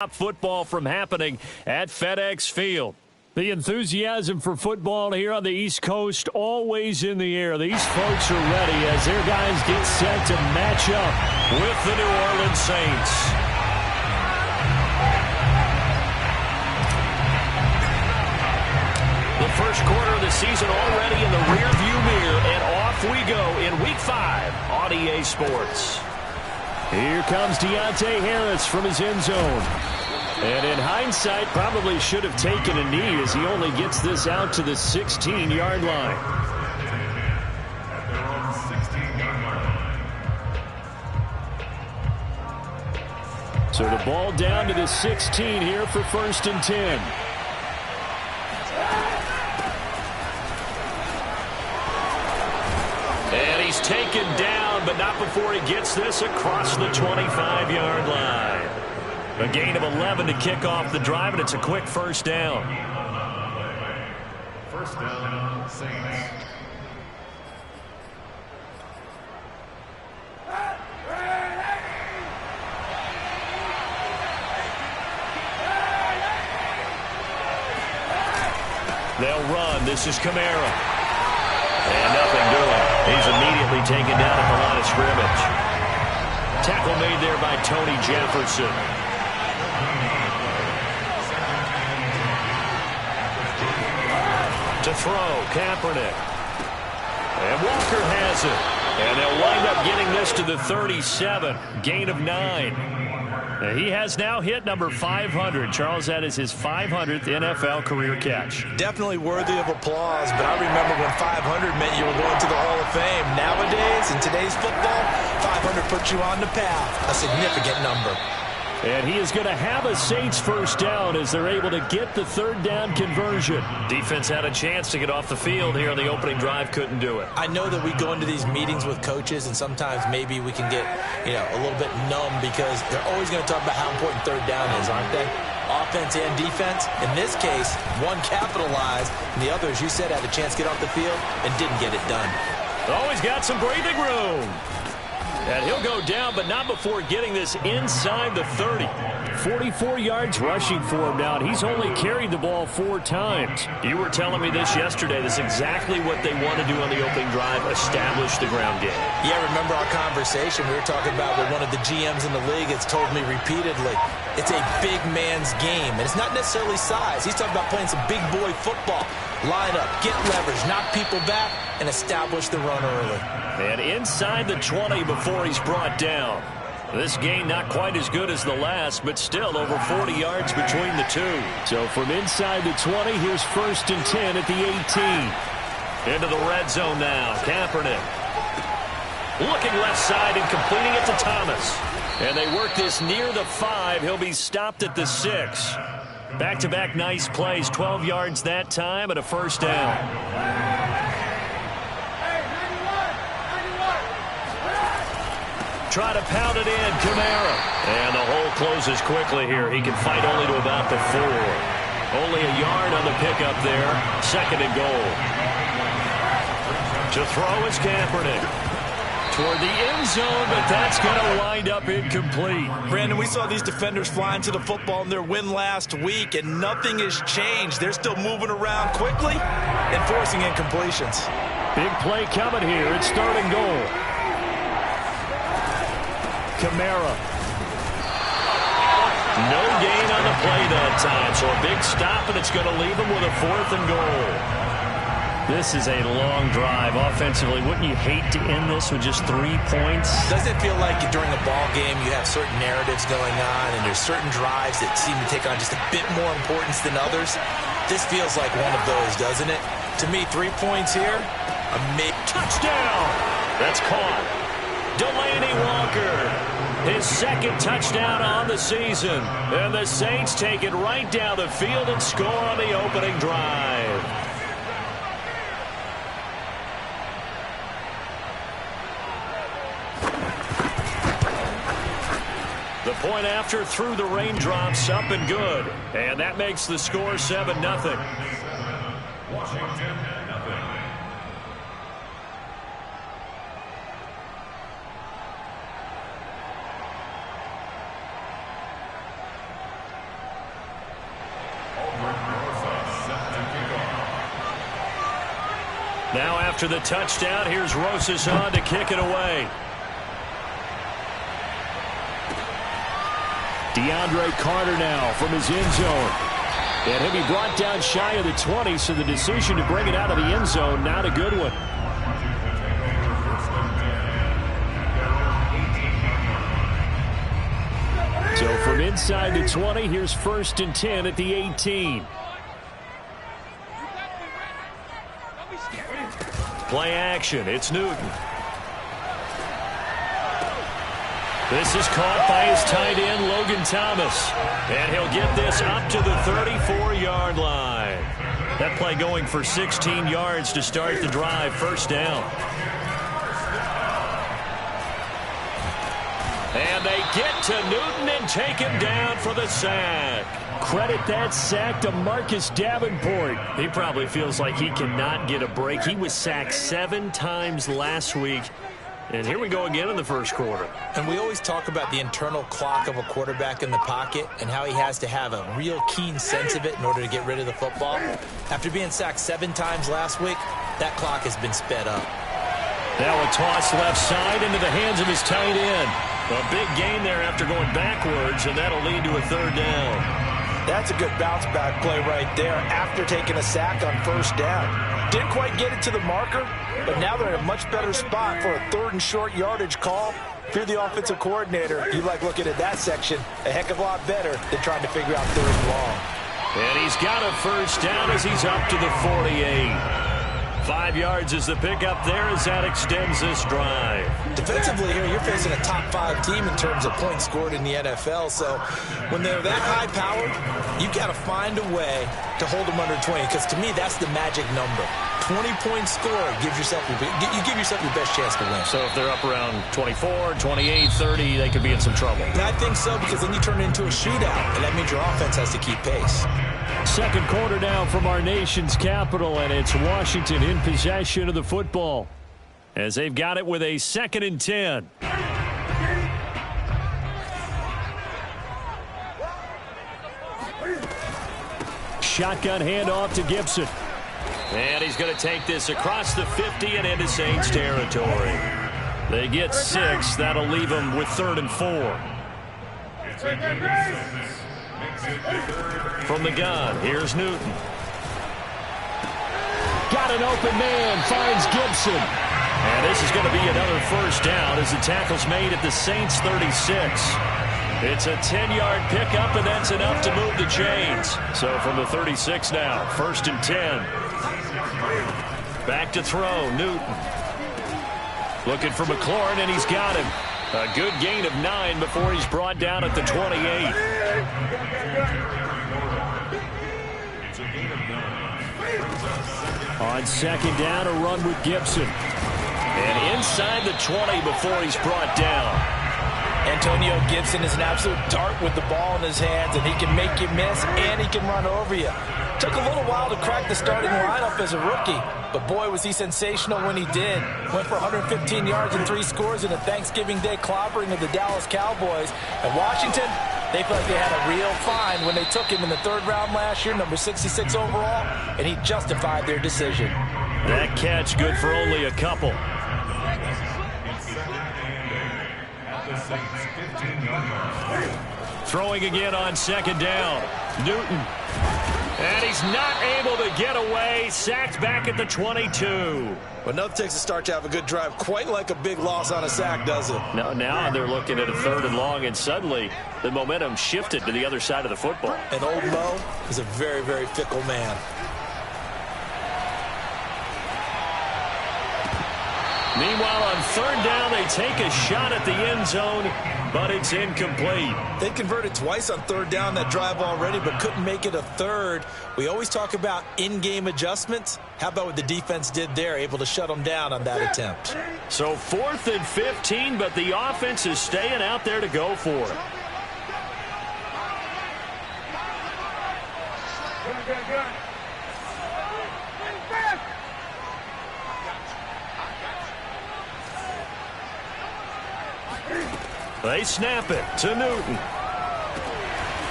Football from happening at FedEx Field. The enthusiasm for football here on the East Coast always in the air. These folks are ready as their guys get set to match up with the New Orleans Saints. The first quarter of the season already in the rearview mirror, and off we go in Week 5 on EA Sports. Here comes Deontay Harris from his end zone. And in hindsight, probably should have taken a knee as he only gets this out to the 16-yard line. So the ball down to the 16 here for 1st and 10. And he's taken down, but not before he gets this across the 25-yard line. A gain of 11 to kick off the drive, and it's a quick first down. First down, Saints. They'll run. This is Kamara. And nothing doing. He's immediately taken down at the line of scrimmage. Tackle made there by Tony Jefferson. To throw, Kaepernick. And Walker has it. And they'll wind up getting this to the 37. Gain of 9. He has now hit number 500. Charles, that is his 500th NFL career catch. Definitely worthy of applause, but I remember when 500 meant you were going to the Hall of Fame. Nowadays, in today's football, 500 puts you on the path. A significant number. And he is going to have a Saints first down as they're able to get the third down conversion. Defense had a chance to get off the field here on the opening drive, couldn't do it. I know that we go into these meetings with coaches, and sometimes maybe we can get, a little bit numb because they're always going to talk about how important third down is, aren't they? Offense and defense. In this case, one capitalized, and the other, as you said, had a chance to get off the field and didn't get it done. Always got some breathing room. And he'll go down, but not before getting this inside the 30. 44 yards rushing for him now. He's only carried the ball 4 times. You were telling me this yesterday. This is exactly what they want to do on the opening drive, establish the ground game. Yeah, remember our conversation we were talking about with one of the GMs in the league has told me repeatedly, it's a big man's game. And it's not necessarily size. He's talking about playing some big boy football. Line up, get leverage, knock people back, and establish the run early. And inside the 20 before he's brought down. This gain not quite as good as the last, but still over 40 yards between the two. So from inside the 20, here's 1st and 10 at the 18. Into the red zone now. Kaepernick. Looking left side and completing it to Thomas. And they work this near the 5. He'll be stopped at the 6. Back-to-back nice plays. 12 yards that time and a first down. Try to pound it in, Kamara. And the hole closes quickly here. He can fight only to about the 4. Only a yard on the pickup there. 2nd and goal. To throw is Kaepernick. Toward the end zone, but that's going to wind up incomplete. Brandon, we saw these defenders flying to the football in their win last week, and nothing has changed. They're still moving around quickly and forcing incompletions. Big play coming here. It's 3rd and goal. Kamara. No gain on the play that time, so a big stop, and it's going to leave him with a 4th and goal. This is a long drive. Offensively, wouldn't you hate to end this with just 3 points? Doesn't it feel like during a ball game you have certain narratives going on and there's certain drives that seem to take on just a bit more importance than others? This feels like one of those, doesn't it? To me, 3 points here, a touchdown! That's caught. Delaney Walker, his 2nd touchdown on the season. And the Saints take it right down the field and score on the opening drive. The point after through the raindrops, up and good. And that makes the score 7-0. Washington, 0. Now after the touchdown, here's Rosas on to kick it away. DeAndre Carter now from his end zone. And he'll be brought down shy of the 20, so the decision to bring it out of the end zone, not a good one. So from inside the 20, here's 1st and 10 at the 18. Play action. It's Newton. This is caught by his tight end, Logan Thomas. And he'll get this up to the 34-yard line. That play going for 16 yards to start the drive. 1st down. And they get to Newton and take him down for the sack. Credit that sack to Marcus Davenport. He probably feels like he cannot get a break. He was sacked 7 times last week. And here we go again in the 1st quarter. And we always talk about the internal clock of a quarterback in the pocket and how he has to have a real keen sense of it in order to get rid of the football. After being sacked 7 times last week, that clock has been sped up. Now a toss left side into the hands of his tight end. A big gain there after going backwards, and that'll lead to a 3rd down. That's a good bounce-back play right there after taking a sack on 1st down. Didn't quite get it to the marker, but now they're in a much better spot for a 3rd and short yardage call. If you're the offensive coordinator, you like looking at that section a heck of a lot better than trying to figure out 3rd and long. And he's got a 1st down as he's up to the 48. 5 yards is the pickup there as that extends this drive. Defensively here, you're facing a top 5 team in terms of points scored in the NFL. So when they're that high-powered, you've got to find a way to hold them under 20. Because to me, that's the magic number. 20-point score gives yourself you give yourself your best chance to win. So if they're up around 24, 28, 30, they could be in some trouble. And I think so, because then you turn it into a shootout, and that means your offense has to keep pace. 2nd quarter now from our nation's capital, and it's Washington in possession of the football as they've got it with a 2nd and 10. Shotgun handoff to Gibson. And he's going to take this across the 50 and into Saints territory. They get 6. That'll leave them with 3rd and 4. From the gun, here's Newton. Got an open man, finds Gibson. And this is going to be another 1st down as the tackle's made at the Saints 36. It's a 10-yard pickup, and that's enough to move the chains. So from the 36 now, 1st and 10. Back to throw, Newton. Looking for McLaurin, and he's got him. A good gain of 9 before he's brought down at the 28. On 2nd down, a run with Gibson. And inside the 20 before he's brought down. Antonio Gibson is an absolute dart with the ball in his hands, and he can make you miss, and he can run over you. Took a little while to crack the starting lineup as a rookie, but boy, was he sensational when he did. Went for 115 yards and 3 scores in a Thanksgiving Day clobbering of the Dallas Cowboys. And Washington, they felt like they had a real find when they took him in the 3rd round last year, number 66 overall, and he justified their decision. That catch good for only a couple. Throwing again on 2nd down. Newton. And he's not able to get away. Sacked back at the 22. But enough takes a start to have a good drive. Quite like a big loss on a sack, does it? Now they're looking at a 3rd and long, and suddenly the momentum shifted to the other side of the football. And old Mo is a very, very fickle man. Meanwhile, on 3rd down, they take a shot at the end zone, but it's incomplete. They converted twice on 3rd down that drive already, but couldn't make it a 3rd. We always talk about in-game adjustments. How about what the defense did there, able to shut them down on that attempt? So 4th and 15, but the offense is staying out there to go for it. Good. They snap it to Newton.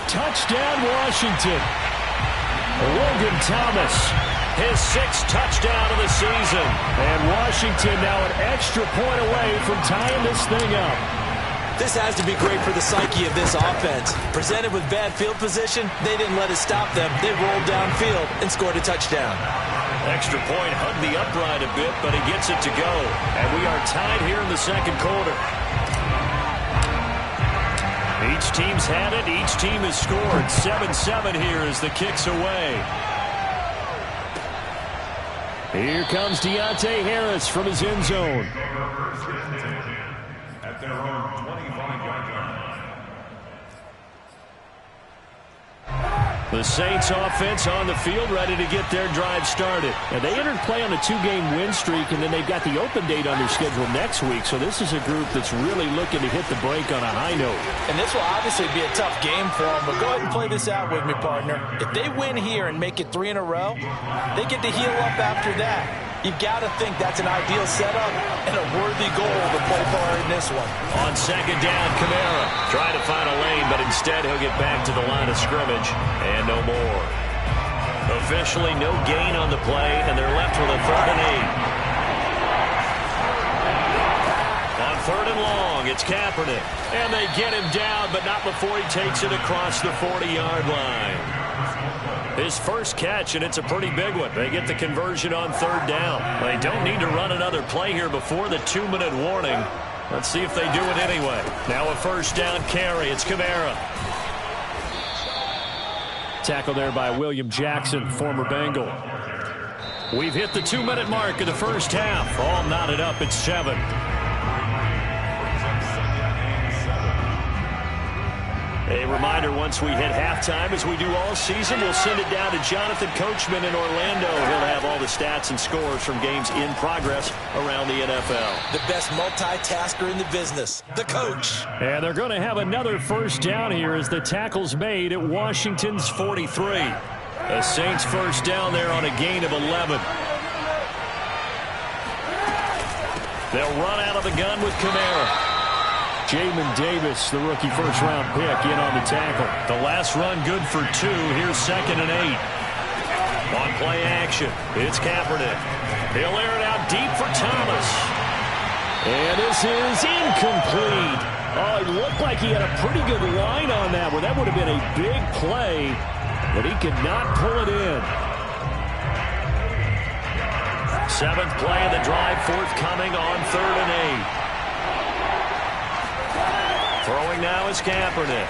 Touchdown, Washington. Logan Thomas. his 6th touchdown of the season. And Washington now an extra point away from tying this thing up. This has to be great for the psyche of this offense. Presented with bad field position, they didn't let it stop them. They rolled downfield and scored a touchdown. Extra point hugged the upright a bit, but he gets it to go. And we are tied here in the second quarter. Each team's had it. Each team has scored. 7-7 here as the kick's away. Here comes Deontay Harris from his end zone. At their own 25-yard line. The Saints offense on the field ready to get their drive started. And they entered play on a 2-game win streak, and then they've got the open date on their schedule next week. So this is a group that's really looking to hit the break on a high note. And this will obviously be a tough game for them, but go ahead and play this out with me, partner. If they win here and make it 3 in a row, they get to heal up after that. You've got to think that's an ideal setup and a worthy goal to play for in this one. On second down, Kamara trying to find a lane, but instead he'll get back to the line of scrimmage and no more. Officially no gain on the play, and they're left with a 3rd and 8. On 3rd and long, it's Kaepernick. And they get him down, but not before he takes it across the 40-yard line. His first catch, and it's a pretty big one. They get the conversion on 3rd down. They don't need to run another play here before the 2-minute warning. Let's see if they do it anyway. Now a 1st down carry. It's Kamara. Tackle there by William Jackson, former Bengal. We've hit the 2-minute mark of the first half. All knotted up at 7. A reminder, once we hit halftime, as we do all season, we'll send it down to Jonathan Coachman in Orlando. He'll have all the stats and scores from games in progress around the NFL. The best multitasker in the business, the coach. And they're going to have another 1st down here as the tackle's made at Washington's 43. The Saints 1st down there on a gain of 11. They'll run out of the gun with Kamara. Jamin Davis, the rookie 1st-round pick, in on the tackle. The last run good for 2. Here's 2nd and 8. On play action, it's Kaepernick. He'll air it out deep for Thomas. And this is incomplete. Oh, it looked like he had a pretty good line on that one. That would have been a big play, but he could not pull it in. 7th play of the drive, forthcoming on 3rd and 8. Throwing now is Kaepernick.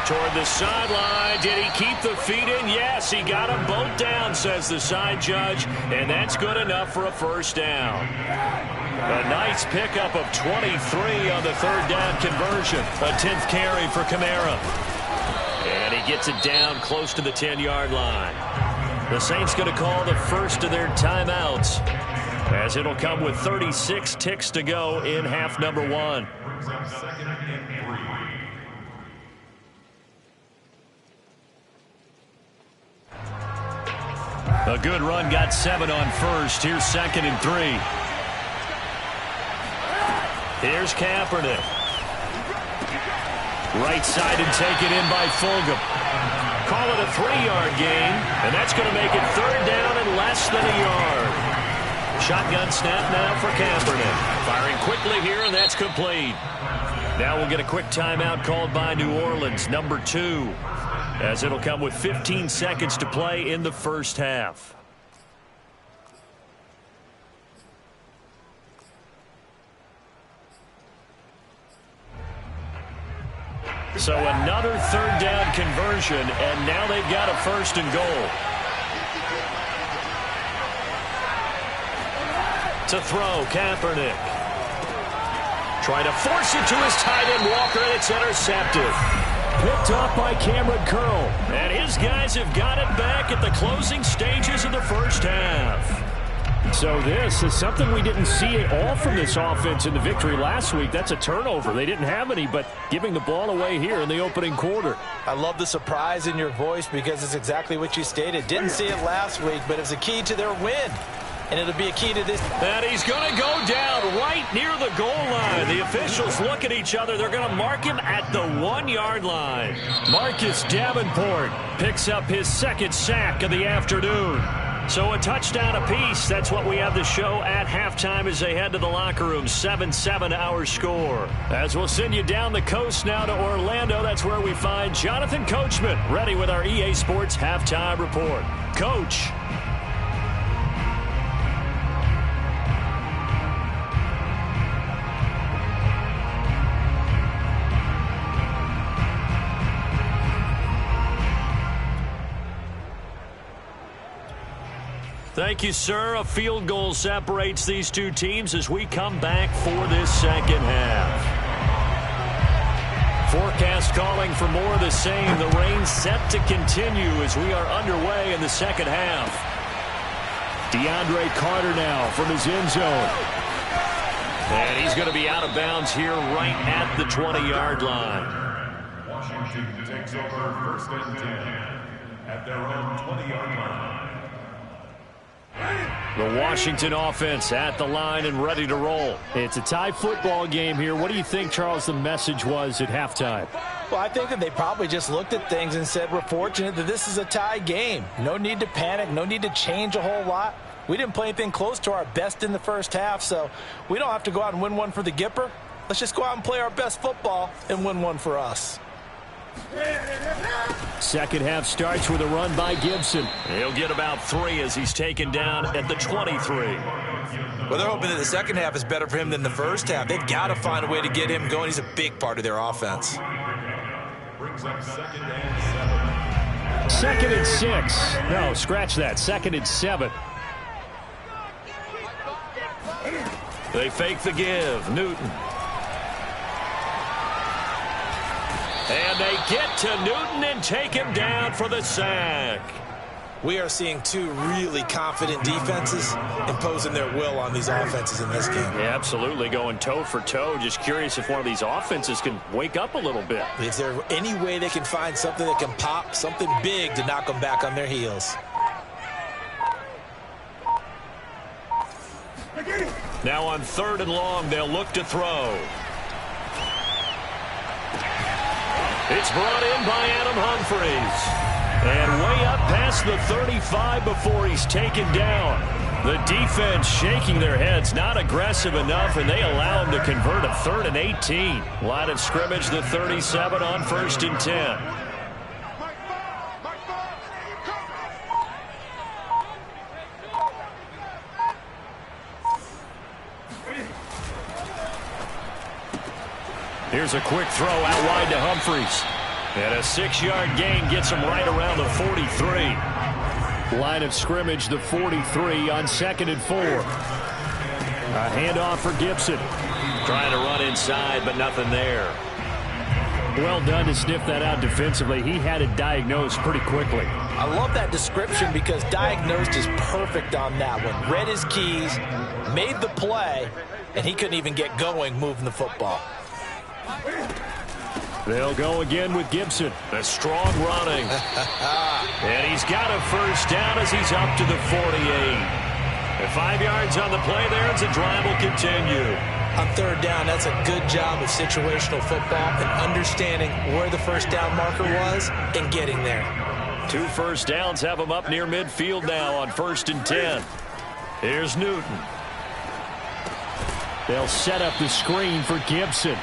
Toward the sideline. Did he keep the feet in? Yes, he got them both down, says the side judge. And that's good enough for a 1st down. A nice pickup of 23 on the 3rd down conversion. A 10th carry for Kamara. And he gets it down close to the 10-yard line. The Saints going to call the first of their timeouts, as it'll come with 36 ticks to go in half number 1. A good run, got 7 on 1st. Here's 2nd and 3. Here's Kaepernick. Right side and taken in by Fulgham. Call it a 3-yard gain, and that's going to make it 3rd down and less than a yard. Shotgun snap now for Kaepernick. Firing quickly here, and that's complete. Now we'll get a quick timeout called by New Orleans, number 2, as it'll come with 15 seconds to play in the first half. So another 3rd down conversion, and now they've got a 1st and goal. To throw, Kaepernick. Trying to force it to his tight end, Walker, and it's intercepted. Picked off by Cameron Curl. And his guys have got it back at the closing stages of the first half. So this is something we didn't see at all from this offense in the victory last week. That's a turnover. They didn't have any, but giving the ball away here in the opening quarter. I love the surprise in your voice because it's exactly what you stated. Didn't see it last week, but it's a key to their win. and it'll be a key to this. And he's going to go down right near the goal line. The officials look at each other. They're going to mark him at the 1-yard line. Marcus Davenport picks up his second sack of the afternoon. So a touchdown apiece. That's what we have to show at halftime as they head to the locker room. 7-7 our score. As we'll send you down the coast now to Orlando, that's where we find Jonathan Coachman ready with our EA Sports halftime report. Coach. Thank you, sir. A field goal separates these two teams as we come back for this second half. Forecast calling for more of the same. The rain set to continue as we are underway in the second half. DeAndre Carter now from his end zone. And he's going to be out of bounds here right at the 20-yard line. Washington takes over first and 10 at their own 20-yard line. The Washington offense at the line and ready to roll. It's a tie football game here. What do you think, Charles, the message was at halftime? Well, I think that they probably just looked at things and said, we're fortunate that this is a tie game. No need to panic. No need to change a whole lot. We didn't play anything close to our best in the first half, so we don't have to go out and win one for the Gipper. Let's just go out and play our best football and win one for us. Second half starts with a run by Gibson. He'll get about 3 as he's taken down at the 23. Well, they're hoping that the second half is better for him than the first half. They've got to find a way to get him going. He's a big part of their offense. Brings up 2nd and 7. 2nd and 6. No, scratch that. 2nd and 7. They fake the give. Newton. And they get to Newton and take him down for the sack. We are seeing two really confident defenses imposing their will on these offenses in this game. Yeah, absolutely, going toe for toe. Just curious if one of these offenses can wake up a little bit. Is there any way they can find something that can pop, something big to knock them back on their heels? Now on 3rd and long, they'll look to throw. It's brought in by Adam Humphries. And way up past the 35 before he's taken down. The defense shaking their heads, not aggressive enough, and they allow him to convert a 3rd and 18. Line of scrimmage, the 37 on 1st and 10. Here's a quick throw out wide to Humphries. And a 6-yard gain gets him right around the 43. Line of scrimmage, the 43 on 2nd and 4. A handoff for Gibson. Trying to run inside, but nothing there. Well done to sniff that out defensively. He had it diagnosed pretty quickly. I love that description because diagnosed is perfect on that one. Read his keys, made the play, and he couldn't even get going moving the football. They'll go again with Gibson. A strong running. And he's got a first down as he's up to the 48. And 5 yards on the play there as the drive will continue. On 3rd down, that's a good job of situational football and understanding where the first down marker was and getting there. 2 first downs have him up near midfield now on 1st and 10. Here's Newton. They'll set up the screen for Gibson.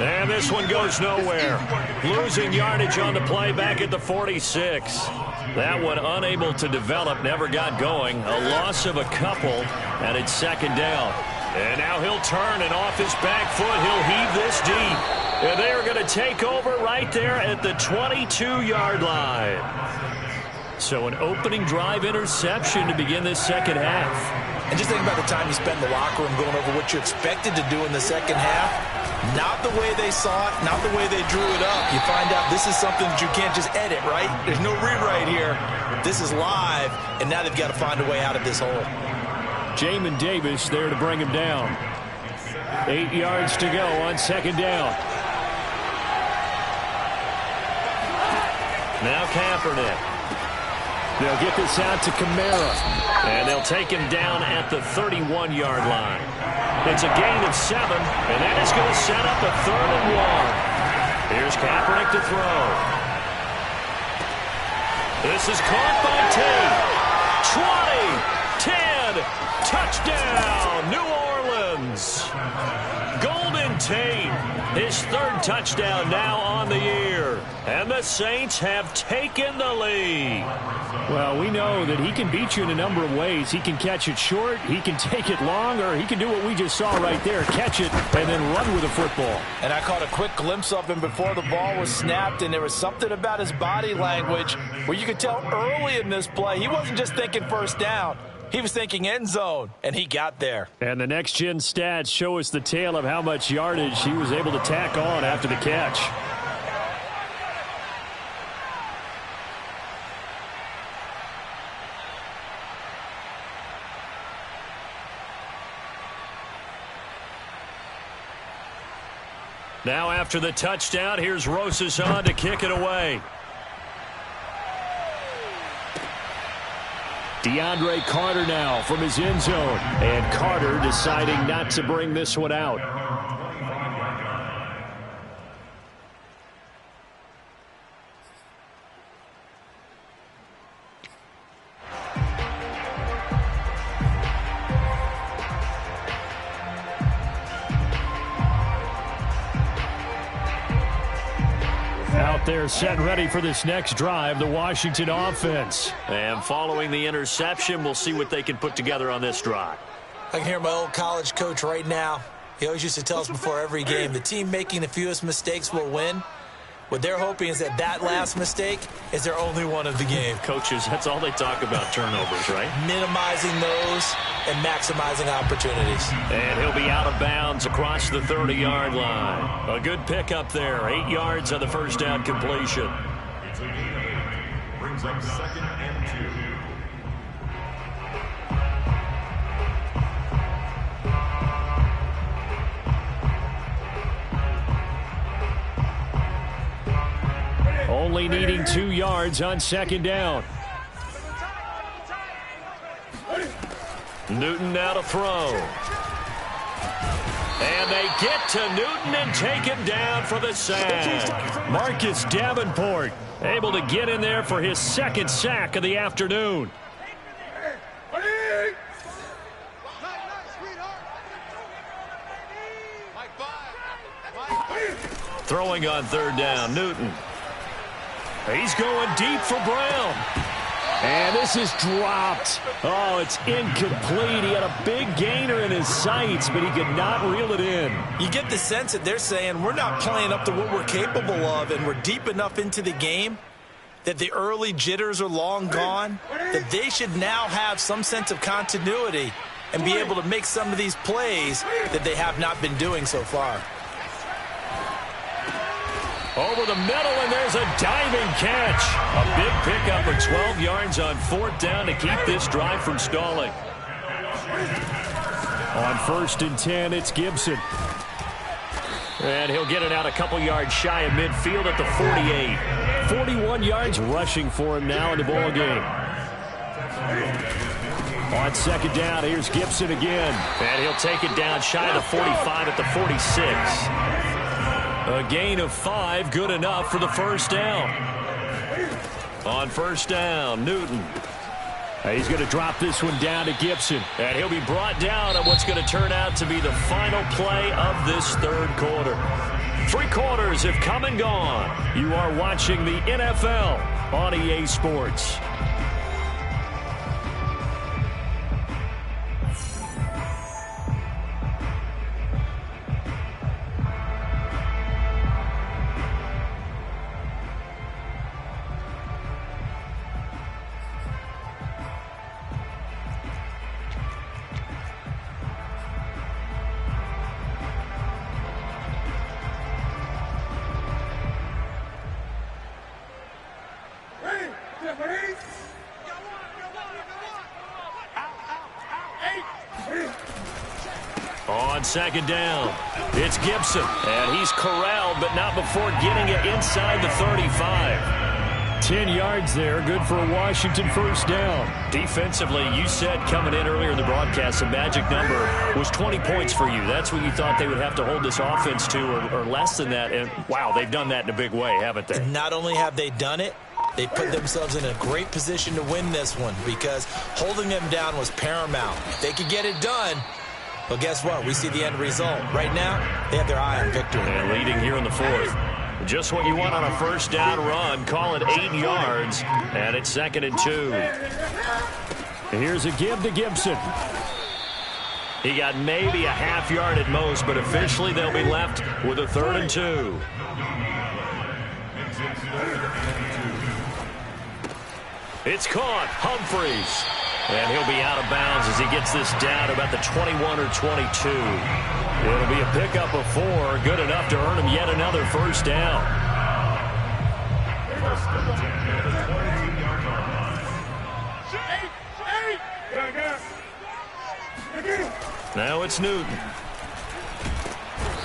And this one goes nowhere. Losing yardage on the play back at the 46. That one unable to develop, never got going. A loss of a couple, and it's 2nd down. And now he'll turn, and off his back foot, he'll heave this deep. And they are going to take over right there at the 22-yard line. So an opening drive interception to begin this second half. And just think about the time you spend in the locker room going over what you expected to do in the second half. Not the way they saw it, not the way they drew it up. You find out this is something that you can't just edit, right? There's no rewrite here. This is live, and now they've got to find a way out of this hole. Jamin Davis there to bring him down. 8 yards to go on 2nd down. Now Kaepernick. They'll get this out to Kamara. And they'll take him down at the 31-yard line. It's a gain of 7, and that is going to set up a 3rd and 1. Here's Kaepernick to throw. This is caught by Tate. 20, 10, touchdown, New Orleans. Golden Tate, his 3rd touchdown now on the year. And the Saints have taken the lead. Well, we know that he can beat you in a number of ways. He can catch it short, he can take it long, or he can do what we just saw right there, catch it and then run with the football. And I caught a quick glimpse of him before the ball was snapped, and there was something about his body language where you could tell early in this play he wasn't just thinking first down. He was thinking end zone, and he got there. And the next-gen stats show us the tale of how much yardage he was able to tack on after the catch. Now after the touchdown, here's Rosas on to kick it away. DeAndre Carter now from his end zone. And Carter deciding not to bring this one out. Out there set ready for this next drive, the Washington offense. And following the interception, we'll see what they can put together on this drive. I can hear my old college coach right now. He always used to tell us before every game, the team making the fewest mistakes will win. What they're hoping is that that last mistake is their only one of the game. Coaches, that's all they talk about, turnovers, right? Minimizing those and maximizing opportunities. And he'll be out of bounds across the 30-yard line. A good pickup there, 8 yards on the first down completion. It's a gain of 8. Brings up 2nd and 2. Only needing 2 yards on 2nd down. Newton now to throw. And they get to Newton and take him down for the sack. Marcus Davenport able to get in there for his 2nd sack of the afternoon. Throwing on 3rd down, Newton. He's going deep for Brown. And this is dropped. Oh, it's incomplete. He had a big gainer in his sights, but he could not reel it in. You get the sense that they're saying we're not playing up to what we're capable of, and we're deep enough into the game that the early jitters are long gone, that they should now have some sense of continuity and be able to make some of these plays that they have not been doing so far. Over the middle, and there's a diving catch. A big pickup of 12 yards on 4th down to keep this drive from stalling. On 1st and 10, it's Gibson. And he'll get it out a couple yards shy of midfield at the 48. 41 yards rushing for him now in the ball game. On 2nd down, here's Gibson again. And he'll take it down shy of the 45 at the 46. A gain of 5, good enough for the 1st down. On 1st down, Newton. He's going to drop this one down to Gibson. And he'll be brought down on what's going to turn out to be the final play of this 3rd quarter. 3 quarters have come and gone. You are watching the NFL on EA Sports. On 2nd down, it's Gibson. And he's corralled, but not before getting it inside the 35. 10 yards there. Good for a Washington first down. Defensively, you said coming in earlier in the broadcast, the magic number was 20 points for you. That's what you thought they would have to hold this offense to, or less than that. And, wow, they've done that in a big way, haven't they? Not only have they done it, they put themselves in a great position to win this one because holding them down was paramount. They could get it done, but guess what? We see the end result. Right now, they have their eye on victory. And leading here in the fourth. Just what you want on a first down run. Call it 8 yards, and it's 2nd and 2. Here's a give to Gibson. He got maybe a half yard at most, but officially they'll be left with a 3rd and 2. It's caught. Humphreys. And he'll be out of bounds as he gets this down about the 21 or 22. It'll be a pickup of 4, good enough to earn him yet another first down. Now it's Newton.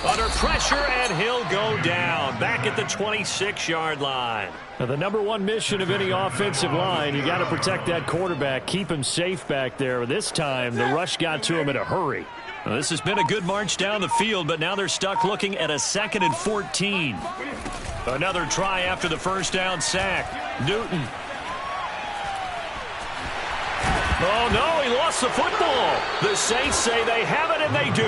Under pressure, and he'll go down. Back at the 26-yard line. Now, the number one mission of any offensive line, you got to protect that quarterback, keep him safe back there. This time, the rush got to him in a hurry. Well, this has been a good march down the field, but now they're stuck looking at a 2nd and 14. Another try after the first down sack. Newton. Oh, no, he lost the football. The Saints say they have it, and they do.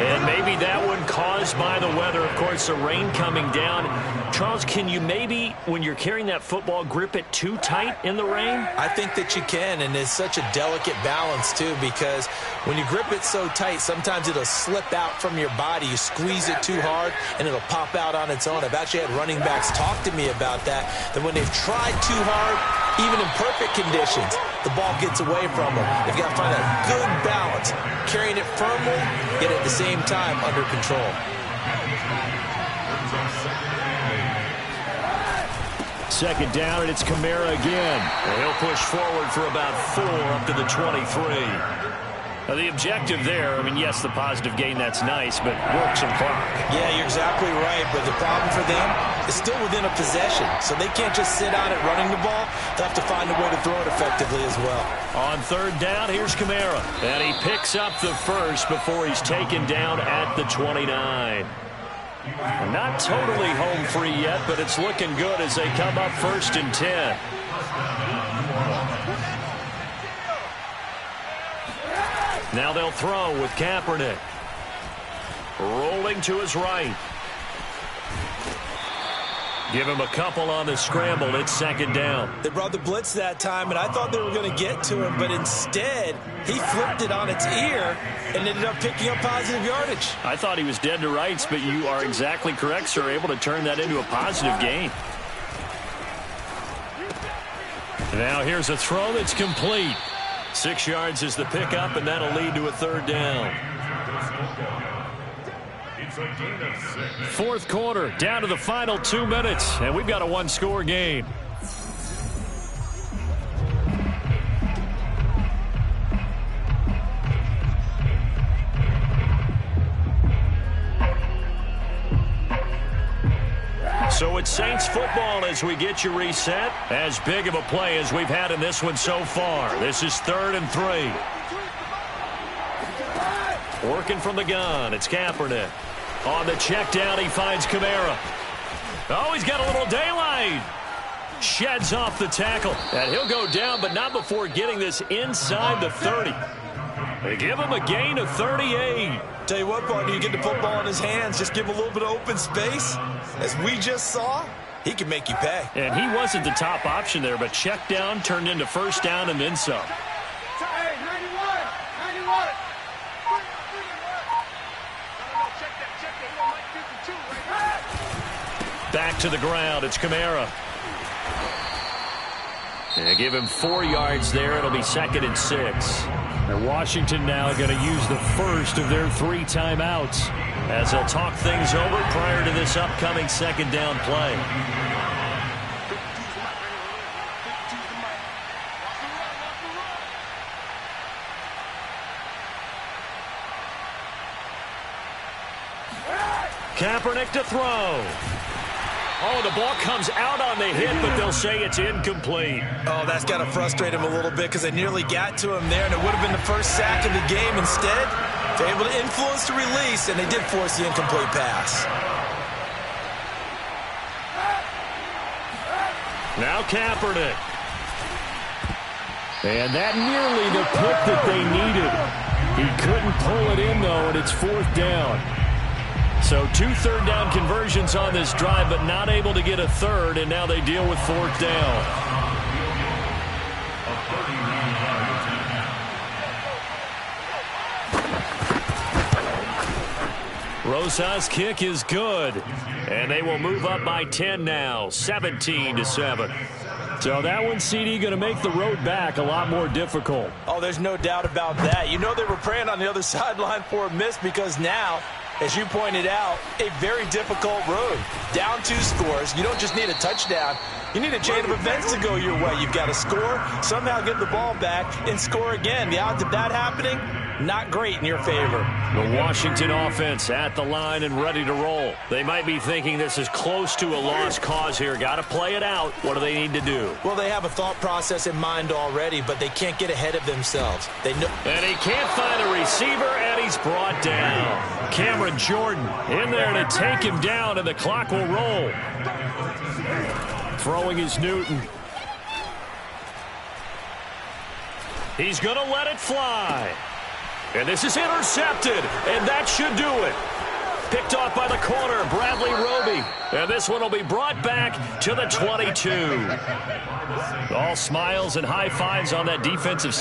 And maybe that one caused by the weather. Of course, the rain coming down. Charles, can you maybe, when you're carrying that football, grip it too tight in the rain? I think that you can, and it's such a delicate balance, too, because when you grip it so tight, sometimes it'll slip out from your body. You squeeze it too hard, and it'll pop out on its own. I've actually had running backs talk to me about that when they've tried too hard, even in perfect conditions, the ball gets away from them. They've got to find that good balance, carrying it firmly, yet at the same time under control. Second down, and it's Kamara again. And he'll push forward for about 4 up to the 23. Now, the objective there, I mean, yes, the positive gain, that's nice, but work some clock. Yeah, you're exactly right, but the problem for them is still within a possession, so they can't just sit on it running the ball. They'll have to find a way to throw it effectively as well. On 3rd down, here's Kamara. And he picks up the first before he's taken down at the 29. Not totally home free yet, but it's looking good as they come up 1st and 10. Now they'll throw with Kaepernick. Rolling to his right. Give him a couple on the scramble. It's 2nd down. They brought the blitz that time, and I thought they were going to get to him, but instead, he flipped it on its ear and ended up picking up positive yardage. I thought he was dead to rights, but you are exactly correct, sir. Able to turn that into a positive gain. Now here's a throw that's complete. 6 yards is the pickup, and that'll lead to a 3rd down. 4th quarter, down to the final 2 minutes, and we've got a 1-score game. So it's Saints football as we get you reset. As big of a play as we've had in this one so far. This is 3rd and 3. Working from the gun, it's Kaepernick. On the check down, he finds Kamara. Oh, he's got a little daylight. Sheds off the tackle. And he'll go down, but not before getting this inside the 30. They give him a gain of 38. Tell you what, partner, you get the football in his hands, just give him a little bit of open space. As we just saw, he can make you pay. And he wasn't the top option there, but check down turned into 1st down and then some. Back to the ground, it's Kamara. They give him 4 yards there. It'll be 2nd and 6. And Washington now going to use the first of their 3 timeouts as they'll talk things over prior to this upcoming 2nd down play. Kaepernick to throw. Oh, the ball comes out on the hit, but they'll say it's incomplete. Oh, that's got to frustrate him a little bit because they nearly got to him there, and it would have been the first sack of the game. Instead, they're able to influence the release, and they did force the incomplete pass. Now Kaepernick. And that nearly the pick that they needed. He couldn't pull it in, though, and it's 4th down. So 2 third-down conversions on this drive, but not able to get a third, and now they deal with 4th down. Rosas' kick is good, and they will move up by 10 now, 17-7. So that one, CD, going to make the road back a lot more difficult. Oh, there's no doubt about that. You know they were praying on the other sideline for a miss because now, as you pointed out, a very difficult road. Down 2 scores. You don't just need a touchdown. You need a chain of events to go your way. You've got to score, somehow get the ball back, and score again. The odds of that happening, not great in your favor. The Washington offense at the line and ready to roll. They might be thinking this is close to a lost cause here. Got to play it out. What do they need to do? Well, they have a thought process in mind already, but they can't get ahead of themselves. They know. And he can't find a receiver, and he's brought down. Cameron Jordan in there to take him down, and the clock will roll. Throwing is Newton. He's going to let it fly. And this is intercepted, and that should do it. Picked off by the corner, Bradley Roby. And this one will be brought back to the 22. All smiles and high fives on that defensive side.